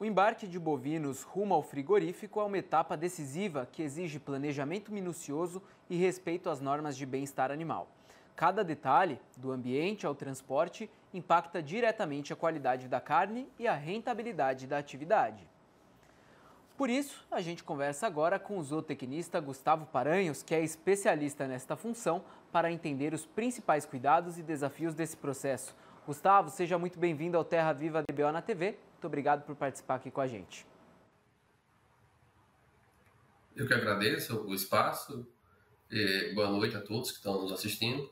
O embarque de bovinos rumo ao frigorífico é uma etapa decisiva que exige planejamento minucioso e respeito às normas de bem-estar animal. Cada detalhe, do ambiente ao transporte, impacta diretamente a qualidade da carne e a rentabilidade da atividade. Por isso, a gente conversa agora com o zootecnista Gustavo Paranhos, que é especialista nesta função, para entender os principais cuidados e desafios desse processo. Gustavo, seja muito bem-vindo ao Terra Viva DBO na TV. Muito obrigado por participar aqui com a gente. Eu que agradeço o espaço. Boa noite a todos que estão nos assistindo.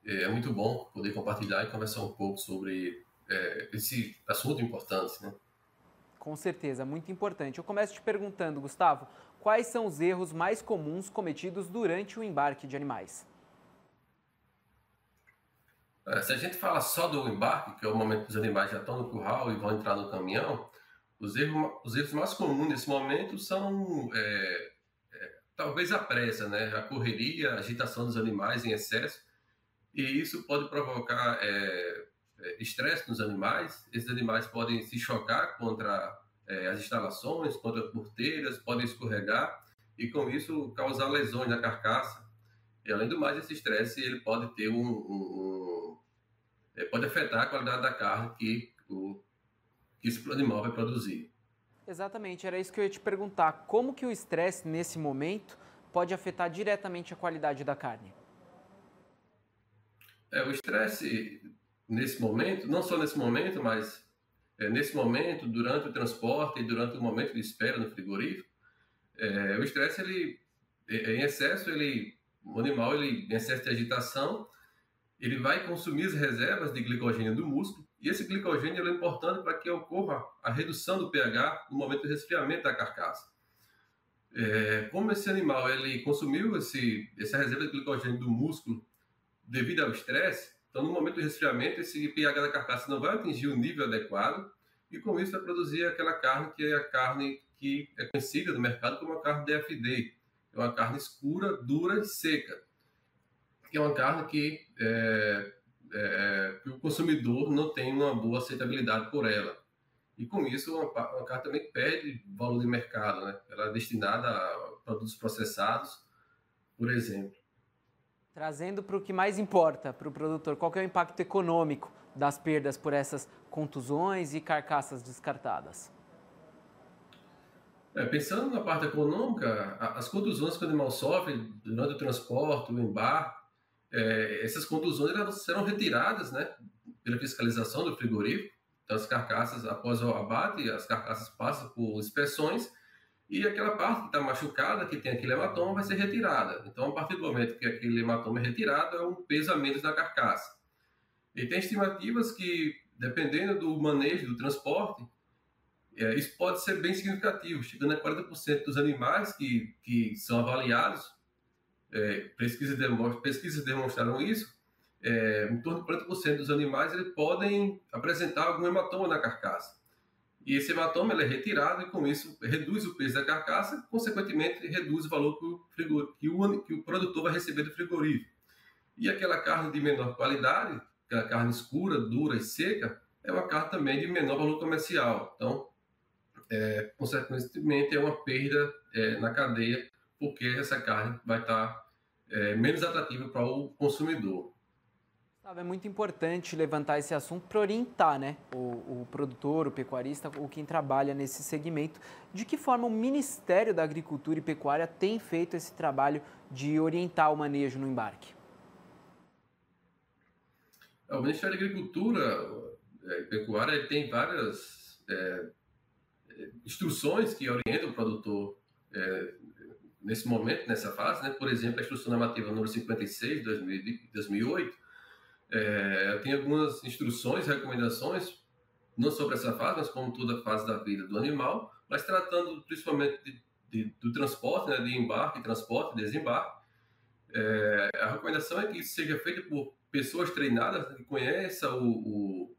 É muito bom poder compartilhar e conversar um pouco sobre esse assunto importante, né? Com certeza, muito importante. Eu começo te perguntando, Gustavo, quais são os erros mais comuns cometidos durante o embarque de animais? Se a gente fala só do embarque, que é o momento que os animais já estão no curral e vão entrar no caminhão, os erros mais comuns nesse momento são talvez a pressa, né? A correria, a agitação dos animais em excesso, e isso pode provocar estresse nos animais. Esses animais podem se chocar contra as instalações, contra porteiras, podem escorregar e com isso causar lesões na carcaça. E além do mais, esse estresse ele pode ter pode afetar a qualidade da carne que esse animal vai produzir. Exatamente, era isso que eu ia te perguntar. Como que o estresse nesse momento pode afetar diretamente a qualidade da carne? O estresse nesse momento, não só nesse momento, mas nesse momento, durante o transporte e durante o momento de espera no frigorífico, o estresse, em excesso, o animal, em excesso de agitação, ele vai consumir as reservas de glicogênio do músculo, e esse glicogênio é importante para que ocorra a redução do pH no momento de resfriamento da carcaça. Como esse animal ele consumiu essa reserva de glicogênio do músculo devido ao estresse, então no momento do resfriamento esse pH da carcaça não vai atingir o nível adequado e com isso vai produzir aquela carne que é a carne que é conhecida no mercado como a carne DFD, é uma carne escura, dura e seca, que é uma carne que o consumidor não tem uma boa aceitabilidade por ela. E com isso a carne também perde valor de mercado, né? Ela é destinada a produtos processados, por exemplo. Trazendo para o que mais importa para o produtor, qual que é o impacto econômico das perdas por essas contusões e carcaças descartadas? Pensando na parte econômica, as contusões que o animal sofre durante o transporte, o embarque, essas contusões elas serão retiradas, né, pela fiscalização do frigorífico. Então, as carcaças, após o abate, as carcaças passam por inspeções e aquela parte que está machucada, que tem aquele hematoma, vai ser retirada. Então, a partir do momento que aquele hematoma é retirado, é um peso a menos na carcaça. E tem estimativas que, dependendo do manejo, do transporte, isso pode ser bem significativo, chegando a 40% dos animais que são avaliados. Pesquisas demonstraram isso. Em torno de 40% dos animais eles podem apresentar algum hematoma na carcaça. E esse hematoma ele é retirado e com isso reduz o peso da carcaça, consequentemente reduz o valor que o produtor vai receber do frigorífico. E aquela carne de menor qualidade, aquela carne escura, dura e seca, é uma carne também de menor valor comercial. Então, consequentemente, é uma perda na cadeia, porque essa carne vai estar menos atrativa para o consumidor. É muito importante levantar esse assunto para orientar, né, o produtor, o pecuarista, ou quem trabalha nesse segmento. De que forma o Ministério da Agricultura e Pecuária tem feito esse trabalho de orientar o manejo no embarque? O Ministério da Agricultura e Pecuária ele tem várias instruções que orientam o produtor nesse momento, nessa fase, né? Por exemplo, a Instrução Normativa número 56 de 2008, tem algumas instruções, recomendações, não sobre essa fase, mas como toda a fase da vida do animal, mas tratando principalmente do transporte, né, de embarque, transporte, desembarque. A recomendação é que isso seja feito por pessoas treinadas que conheçam o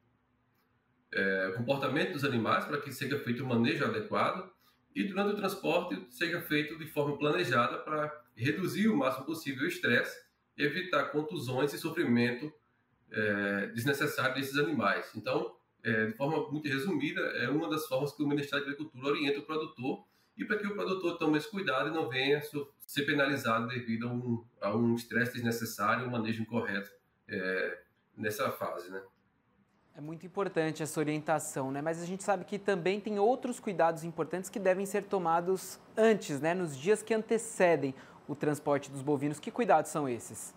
comportamento dos animais para que seja feito o manejo adequado e durante o transporte seja feito de forma planejada para reduzir o máximo possível o estresse, evitar contusões e sofrimento desnecessário desses animais. Então, de forma muito resumida, é uma das formas que o Ministério da Agricultura orienta o produtor e para que o produtor tome esse cuidado e não venha ser penalizado devido a um estresse desnecessário e um manejo incorreto nessa fase, né? É muito importante essa orientação, né? Mas a gente sabe que também tem outros cuidados importantes que devem ser tomados antes, né? Nos dias que antecedem o transporte dos bovinos. Que cuidados são esses?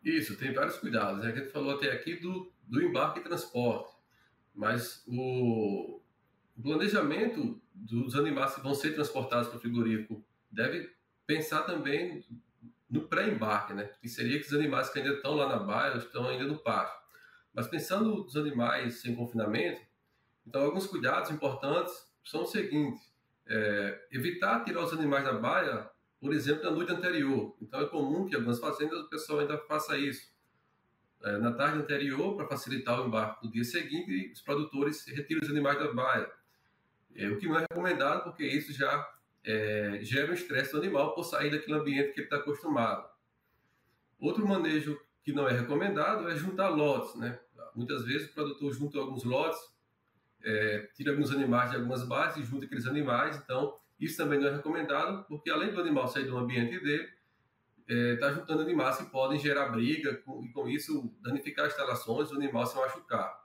Isso, tem vários cuidados, né? Que a gente falou até aqui do embarque e transporte, mas o planejamento dos animais que vão ser transportados para o frigorífico deve pensar também no pré-embarque, né? Que seria que os animais que ainda estão lá na baia, estão ainda no pátio. Mas pensando nos animais sem confinamento, então alguns cuidados importantes são os seguintes: evitar tirar os animais da baia, por exemplo, na noite anterior. Então é comum que em algumas fazendas o pessoal ainda faça isso na tarde anterior para facilitar o embarque no dia seguinte e os produtores retiram os animais da baia. O que não é recomendado porque isso já gera um estresse do animal por sair daquele ambiente que ele está acostumado. Outro manejo que não é recomendado é juntar lotes, né? Muitas vezes o produtor junta alguns lotes, tira alguns animais de algumas bases e junta aqueles animais, então isso também não é recomendado, porque além do animal sair do ambiente dele, está juntando animais que podem gerar briga e com isso danificar as instalações, o animal se machucar.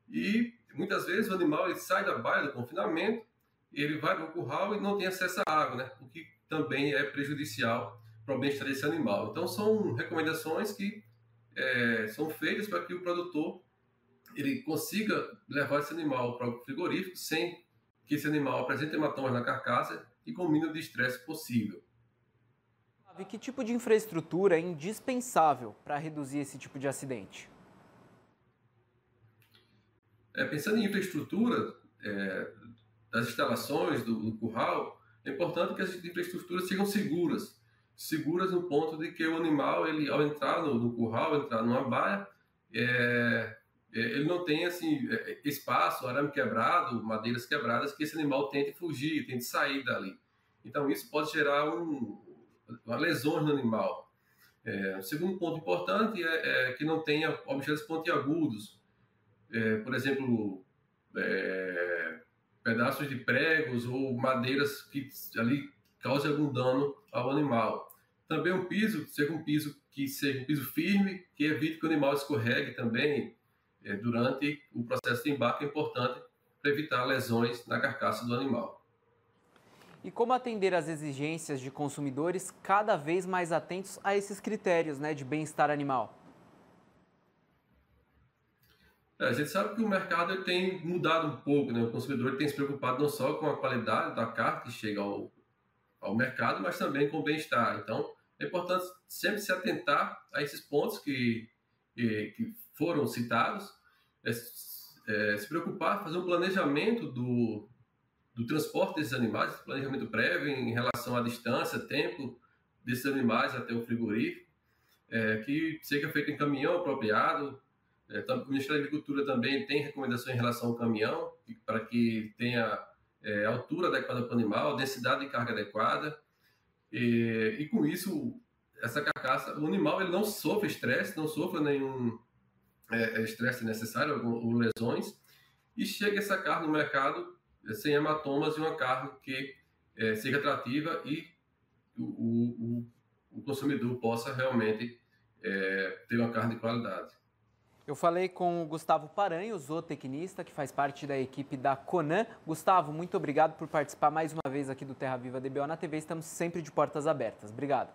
E muitas vezes o animal ele sai da baia do confinamento, ele vai para o curral e não tem acesso à água, né? O que também é prejudicial para o bem-estar desse animal. Então são recomendações que são feitas para que o produtor ele consiga levar esse animal para o frigorífico sem que esse animal apresente hematomas na carcaça e com o mínimo de estresse possível. E que tipo de infraestrutura é indispensável para reduzir esse tipo de acidente? Pensando em infraestrutura das instalações do curral, é importante que as infraestruturas sejam seguras no ponto de que o animal, ele, ao entrar no curral, entrar numa baia, ele não tem assim, espaço, arame quebrado, madeiras quebradas, que esse animal tente fugir, tente sair dali. Então isso pode gerar uma lesões no animal. O segundo ponto importante é que não tenha objetos pontiagudos, por exemplo, pedaços de pregos ou madeiras que ali causem algum dano ao animal. Também um piso, que seja um piso firme, que evite que o animal escorregue também durante o processo de embarque, é importante para evitar lesões na carcaça do animal. E como atender às exigências de consumidores cada vez mais atentos a esses critérios, né, de bem-estar animal? A gente sabe que o mercado ele tem mudado um pouco, né? O consumidor tem se preocupado não só com a qualidade da carne que chega ao mercado, mas também com o bem-estar. Então, é importante sempre se atentar a esses pontos que foram citados, se preocupar, fazer um planejamento do transporte desses animais, planejamento prévio em relação à distância, tempo desses animais até o frigorífico, que seja feito em caminhão apropriado. O Ministério da Agricultura também tem recomendações em relação ao caminhão, para que tenha altura adequada para o animal, densidade de carga adequada, e com isso, essa carcaça, o animal ele não sofre estresse, não sofre nenhum estresse necessário ou lesões, e chega essa carne no mercado sem hematomas e uma carne que seja atrativa e o consumidor possa realmente ter uma carne de qualidade. Eu falei com o Gustavo Paranho, zootecnista, que faz parte da equipe da Conan. Gustavo, muito obrigado por participar mais uma vez aqui do Terra Viva DBO na TV. Estamos sempre de portas abertas. Obrigado.